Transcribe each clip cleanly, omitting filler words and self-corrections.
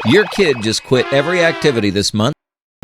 Your kid just quit every activity this month.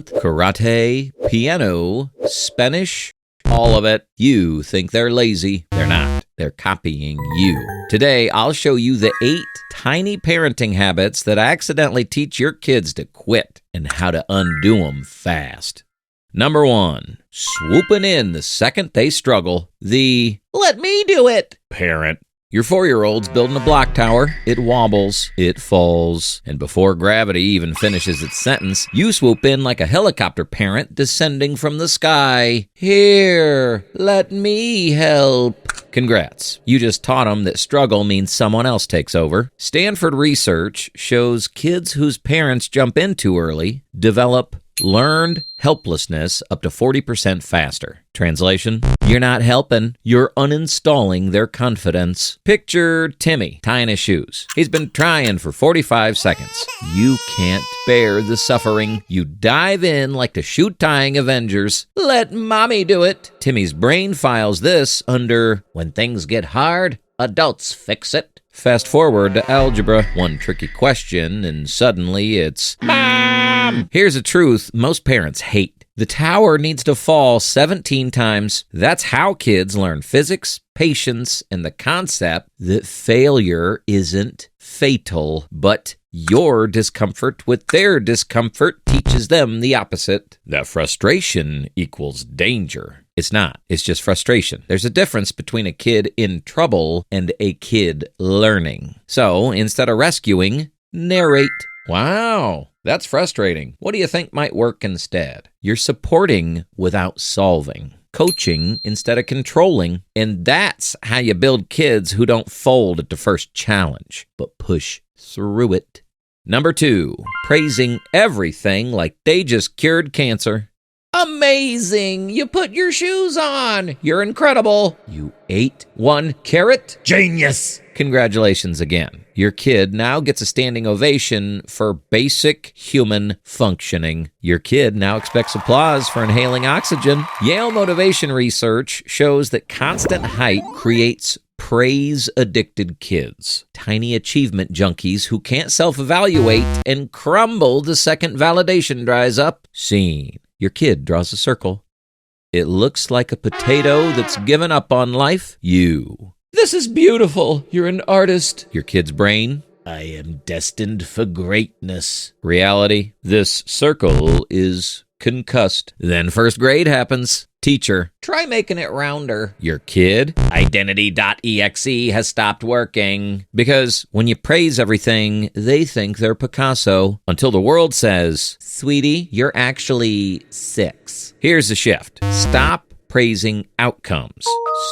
Karate, piano, Spanish, all of it. You think they're lazy. They're not. They're copying you. Today, I'll show you the 8 tiny parenting habits that accidentally teach your kids to quit and how to undo them fast. Number 1, swooping in the second they struggle. The "let me do it" parent. Your 4-year-old's building a block tower. It wobbles, it falls, and before gravity even finishes its sentence, you swoop in like a helicopter parent descending from the sky. "Here, let me help." Congrats. You just taught them that struggle means someone else takes over. Stanford research shows kids whose parents jump in too early develop learned helplessness up to 40% faster. Translation: you're not helping, you're uninstalling their confidence. Picture Timmy tying his shoes. He's been trying for 45 seconds. You can't bear the suffering. You dive in like the shoe-tying Avengers. "Let mommy do it." Timmy's brain files this under "when things get hard, adults fix it." Fast forward to algebra, one tricky question, and suddenly it's "Mom!" Here's a truth most parents hate. The tower needs to fall 17 times. That's how kids learn physics, patience, and the concept that failure isn't fatal, but your discomfort with their discomfort teaches them the opposite. That frustration equals danger. It's not. It's just frustration. There's a difference between a kid in trouble and a kid learning. So instead of rescuing, narrate. Wow, that's frustrating. What do you think might work instead? You're supporting without solving. Coaching instead of controlling. And that's how you build kids who don't fold at the first challenge, but push through it. Number 2, praising everything like they just cured cancer. "Amazing! You put your shoes on! You're incredible! You ate 1 carrot? Genius!" Congratulations again. Your kid now gets a standing ovation for basic human functioning. Your kid now expects applause for inhaling oxygen. Yale motivation research shows that constant hype creates praise-addicted kids. Tiny achievement junkies who can't self-evaluate and crumble the second validation dries up. Scene. Your kid draws a circle. It looks like a potato that's given up on life. You. "This is beautiful. You're an artist." Your kid's brain. "I am destined for greatness." Reality. "This circle is concussed." Then first grade happens. Teacher. "Try making it rounder." Your kid. "Identity.exe has stopped working." Because when you praise everything, they think they're Picasso. Until the world says, "Sweetie, you're actually 6. Here's the shift. Stop praising outcomes.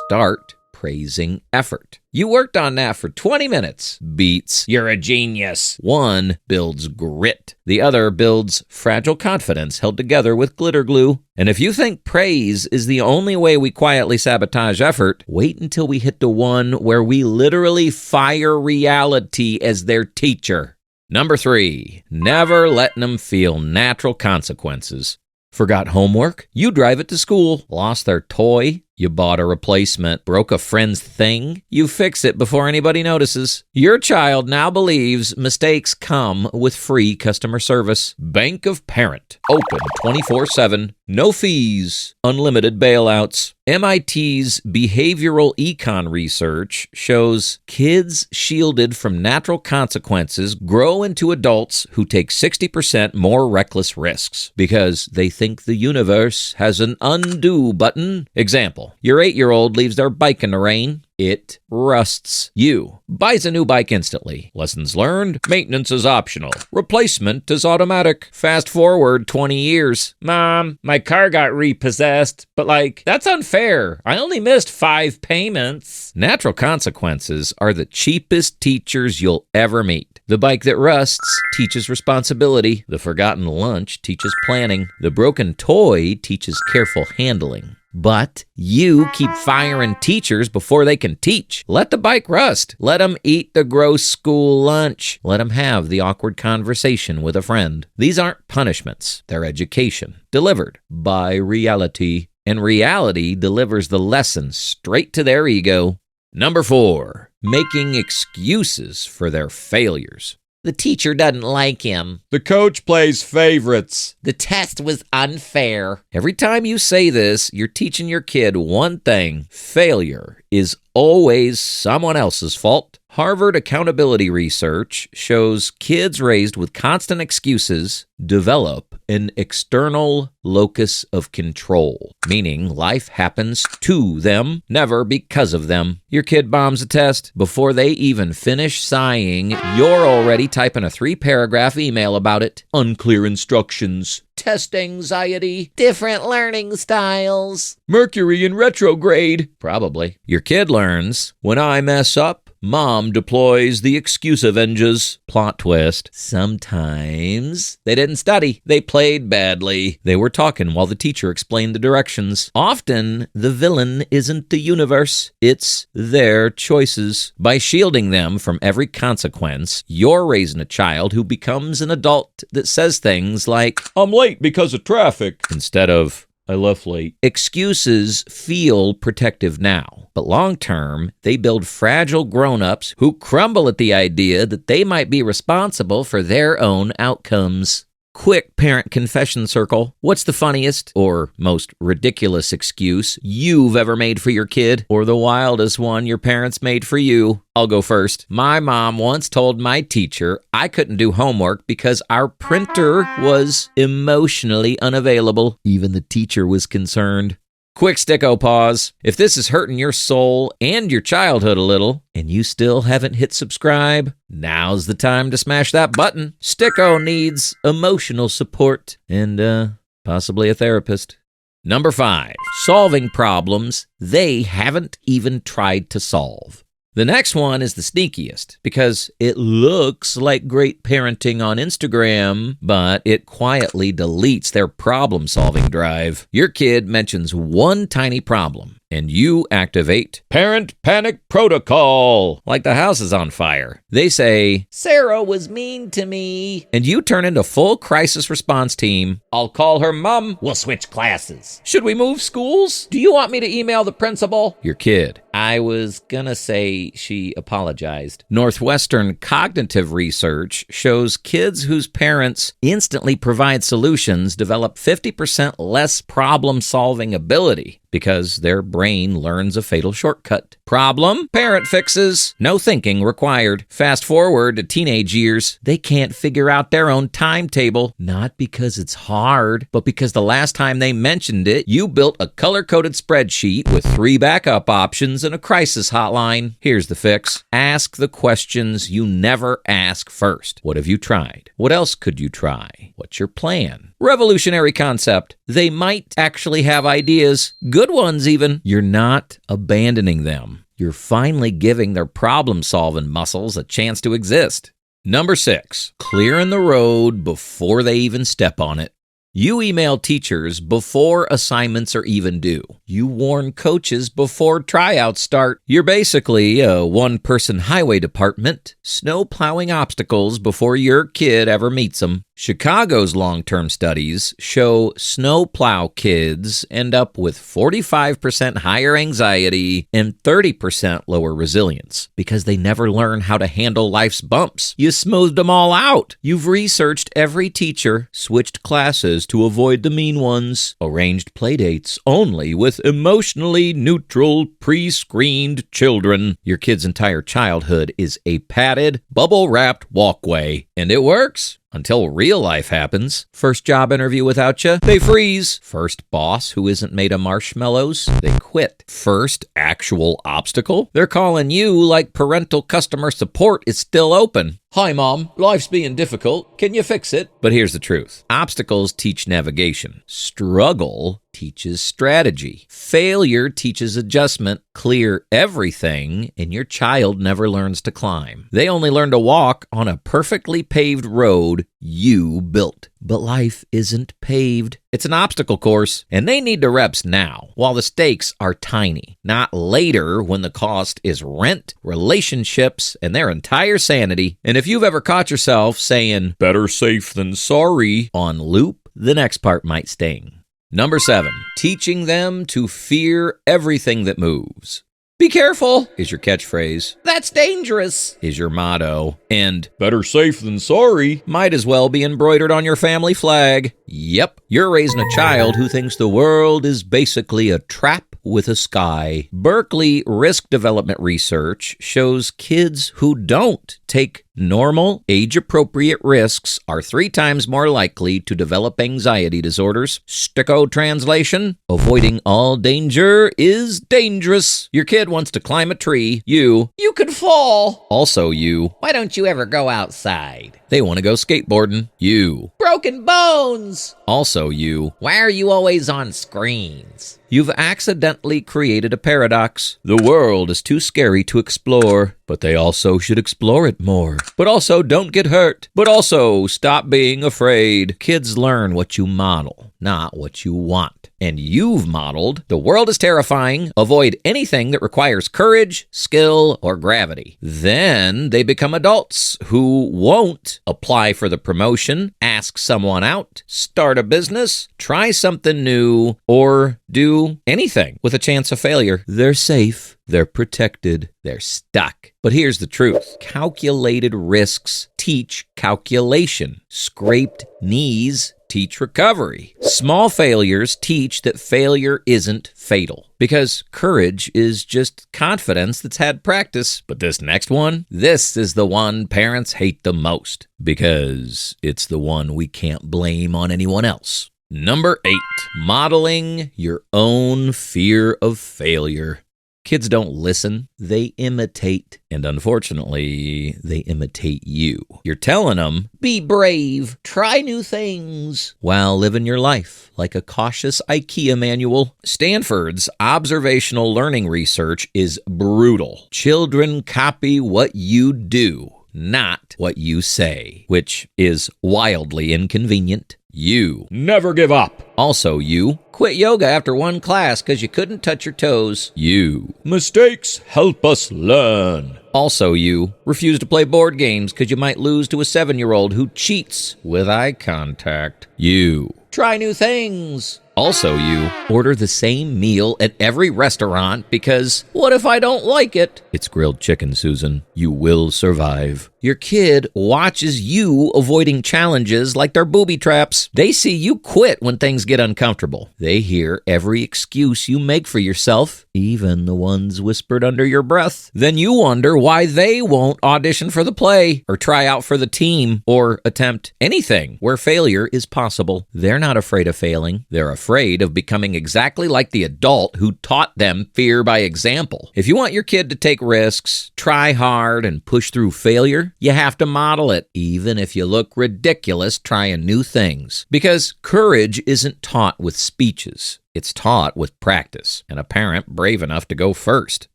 Start praising effort. "You worked on that for 20 minutes. Beats, "You're a genius." One builds grit. The other builds fragile confidence held together with glitter glue. And if you think praise is the only way we quietly sabotage effort, wait until we hit the one where we literally fire reality as their teacher. Number 3, never letting them feel natural consequences. Forgot homework? You drive it to school. Lost their toy? You bought a replacement. Broke a friend's thing? You fix it before anybody notices. Your child now believes mistakes come with free customer service. Bank of Parent. Open 24/7. No fees. Unlimited bailouts. MIT's behavioral econ research shows kids shielded from natural consequences grow into adults who take 60% more reckless risks because they think the universe has an undo button. Example, your 8-year-old leaves their bike in the rain. It rusts. You. Buys a new bike instantly. Lessons learned. Maintenance is optional. Replacement is automatic. Fast forward 20 years. Mom, my car got repossessed, but that's unfair. I only missed 5 payments. Natural consequences are the cheapest teachers you'll ever meet. The bike that rusts teaches responsibility. The forgotten lunch teaches planning. The broken toy teaches careful handling. But you keep firing teachers before they can teach. Let the bike rust. Let them eat the gross school lunch. Let them have the awkward conversation with a friend. These aren't punishments. They're education, delivered by reality. And reality delivers the lesson straight to their ego. Number 4, making excuses for their failures. The teacher doesn't like him. The coach plays favorites. The test was unfair. Every time you say this, you're teaching your kid one thing. Failure is always someone else's fault. Harvard accountability research shows kids raised with constant excuses develop an external locus of control, meaning life happens to them, never because of them. Your kid bombs a test. Before they even finish sighing, you're already typing a 3-paragraph email about it. Unclear instructions. Test anxiety. Different learning styles. Mercury in retrograde. Probably. Your kid learns, when I mess up, Mom deploys the excuse Avengers. Plot twist. Sometimes they didn't study. They played badly. They were talking while the teacher explained the directions. Often, the villain isn't the universe. It's their choices. By shielding them from every consequence, you're raising a child who becomes an adult that says things like, I'm late because of traffic, instead of, I left late. Excuses feel protective now, but long-term, they build fragile grown-ups who crumble at the idea that they might be responsible for their own outcomes. Quick parent confession circle. What's the funniest or most ridiculous excuse you've ever made for your kid? Or the wildest one your parents made for you? I'll go first. My mom once told my teacher I couldn't do homework because our printer was emotionally unavailable. Even the teacher was concerned. Quick sticko pause. If this is hurting your soul and your childhood a little, and you still haven't hit subscribe, now's the time to smash that button. Sticko needs emotional support and possibly a therapist. Number 5, solving problems they haven't even tried to solve. The next one is the sneakiest because it looks like great parenting on Instagram, but it quietly deletes their problem-solving drive. Your kid mentions one tiny problem, and you activate Parent Panic Protocol, like the house is on fire. They say, Sarah was mean to me, and you turn into full crisis response team. I'll call her mom. We'll switch classes. Should we move schools? Do you want me to email the principal? Your kid, I was gonna say she apologized. Northwestern cognitive research shows kids whose parents instantly provide solutions develop 50% less problem-solving ability because their brain learns a fatal shortcut. Problem? Parent fixes. No thinking required. Fast forward to teenage years. They can't figure out their own timetable. Not because it's hard, but because the last time they mentioned it, you built a color-coded spreadsheet with 3 backup options and a crisis hotline. Here's the fix. Ask the questions you never ask first. What have you tried? What else could you try? What's your plan? Revolutionary concept. They might actually have ideas, good ones even. You're not abandoning them. You're finally giving their problem-solving muscles a chance to exist. Number 6, clearing the road before they even step on it. You email teachers before assignments are even due. You warn coaches before tryouts start. You're basically a one-person highway department, snow plowing obstacles before your kid ever meets them. Chicago's long-term studies show snowplow kids end up with 45% higher anxiety and 30% lower resilience because they never learn how to handle life's bumps. You smoothed them all out. You've researched every teacher, switched classes to avoid the mean ones, arranged playdates only with emotionally neutral, pre-screened children. Your kid's entire childhood is a padded, bubble-wrapped walkway, and it works. Until real life happens. First job interview without you, they freeze. First boss who isn't made of marshmallows, they quit. First actual obstacle, they're calling you like parental customer support is still open. Hi, Mom. Life's being difficult. Can you fix it? But here's the truth. Obstacles teach navigation. Struggle teaches strategy. Failure teaches adjustment. Clear everything, and your child never learns to climb. They only learn to walk on a perfectly paved road you built. But life isn't paved. It's an obstacle course, and they need the reps now, while the stakes are tiny, not later when the cost is rent, relationships, and their entire sanity. And if you've ever caught yourself saying, better safe than sorry, on loop, the next part might sting. Number 7, teaching them to fear everything that moves. Be careful is your catchphrase. That's dangerous is your motto. And Better safe than sorry. might as well be embroidered on your family flag. Yep, you're raising a child who thinks the world is basically a trap with a sky. Berkeley risk development research shows kids who don't take normal, age-appropriate risks are 3 times more likely to develop anxiety disorders. Sticko translation: avoiding all danger is dangerous. Your kid wants to climb a tree. You could fall. Also you, why don't you ever go outside? They want to go skateboarding. You, broken bones. Also you, why are you always on screens? You've accidentally created a paradox. The world is too scary to explore, but they also should explore it more. But also don't get hurt. But also stop being afraid. Kids learn what you model, not what you want. And you've modeled, the world is terrifying, avoid anything that requires courage, skill, or gravity. Then they become adults who won't apply for the promotion, ask someone out, start a business, try something new, or do anything with a chance of failure. They're safe. They're protected. They're stuck. But here's the truth. Calculated risks teach calculation. Scraped knees teach recovery. Small failures teach that failure isn't fatal. Because courage is just confidence that's had practice. But this next one, this is the one parents hate the most. Because it's the one we can't blame on anyone else. Number 8, modeling your own fear of failure. Kids don't listen, they imitate. And unfortunately, they imitate you. You're telling them, be brave, try new things, while living your life like a cautious IKEA manual. Stanford's observational learning research is brutal. Children copy what you do, not what you say, which is wildly inconvenient. You Never give up. also you quit yoga after one class because you couldn't touch your toes. You Mistakes help us learn. also you refuse to play board games because you might lose to a 7-year-old who cheats with eye contact. You try new things. Also you order the same meal at every restaurant because what if I don't like it? It's grilled chicken, Susan. You will survive. Your kid watches you avoiding challenges like they're booby traps. They see you quit when things get uncomfortable. They hear every excuse you make for yourself, even the ones whispered under your breath. Then you wonder why they won't audition for the play or try out for the team or attempt anything where failure is possible. They're not afraid of failing. They're afraid of becoming exactly like the adult who taught them fear by example. If you want your kid to take risks, try hard, and push through failure, you have to model it, even if you look ridiculous trying new things. Because courage isn't taught with speeches. It's taught with practice, and a parent brave enough to go first.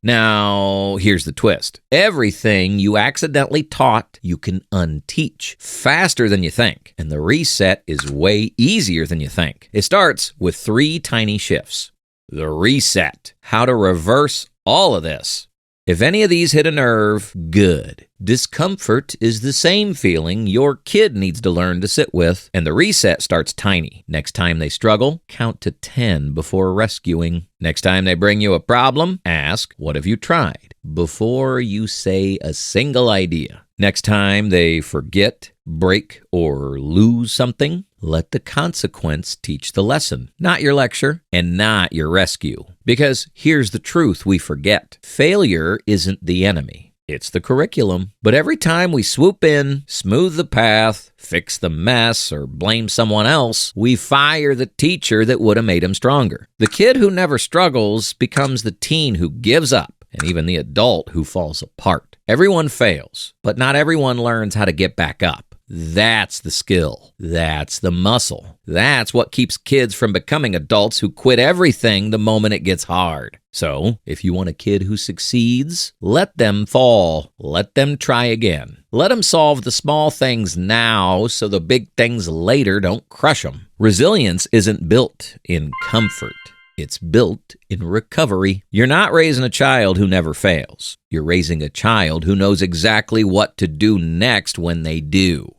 Now, here's the twist. Everything you accidentally taught, you can unteach faster than you think, and the reset is way easier than you think. It starts with 3 tiny shifts. The reset. How to reverse all of this. If any of these hit a nerve, good. Discomfort is the same feeling your kid needs to learn to sit with, and the reset starts tiny. Next time they struggle, count to 10 before rescuing. Next time they bring you a problem, ask, what have you tried? Before you say a single idea. Next time they forget, break, or lose something, let the consequence teach the lesson, not your lecture and not your rescue. Because here's the truth we forget. Failure isn't the enemy. It's the curriculum. But every time we swoop in, smooth the path, fix the mess, or blame someone else, we fire the teacher that would have made him stronger. The kid who never struggles becomes the teen who gives up, and even the adult who falls apart. Everyone fails, but not everyone learns how to get back up. That's the skill. That's the muscle. That's what keeps kids from becoming adults who quit everything the moment it gets hard. So, if you want a kid who succeeds, let them fall. Let them try again. Let them solve the small things now so the big things later don't crush them. Resilience isn't built in comfort. It's built in recovery. You're not raising a child who never fails. You're raising a child who knows exactly what to do next when they do.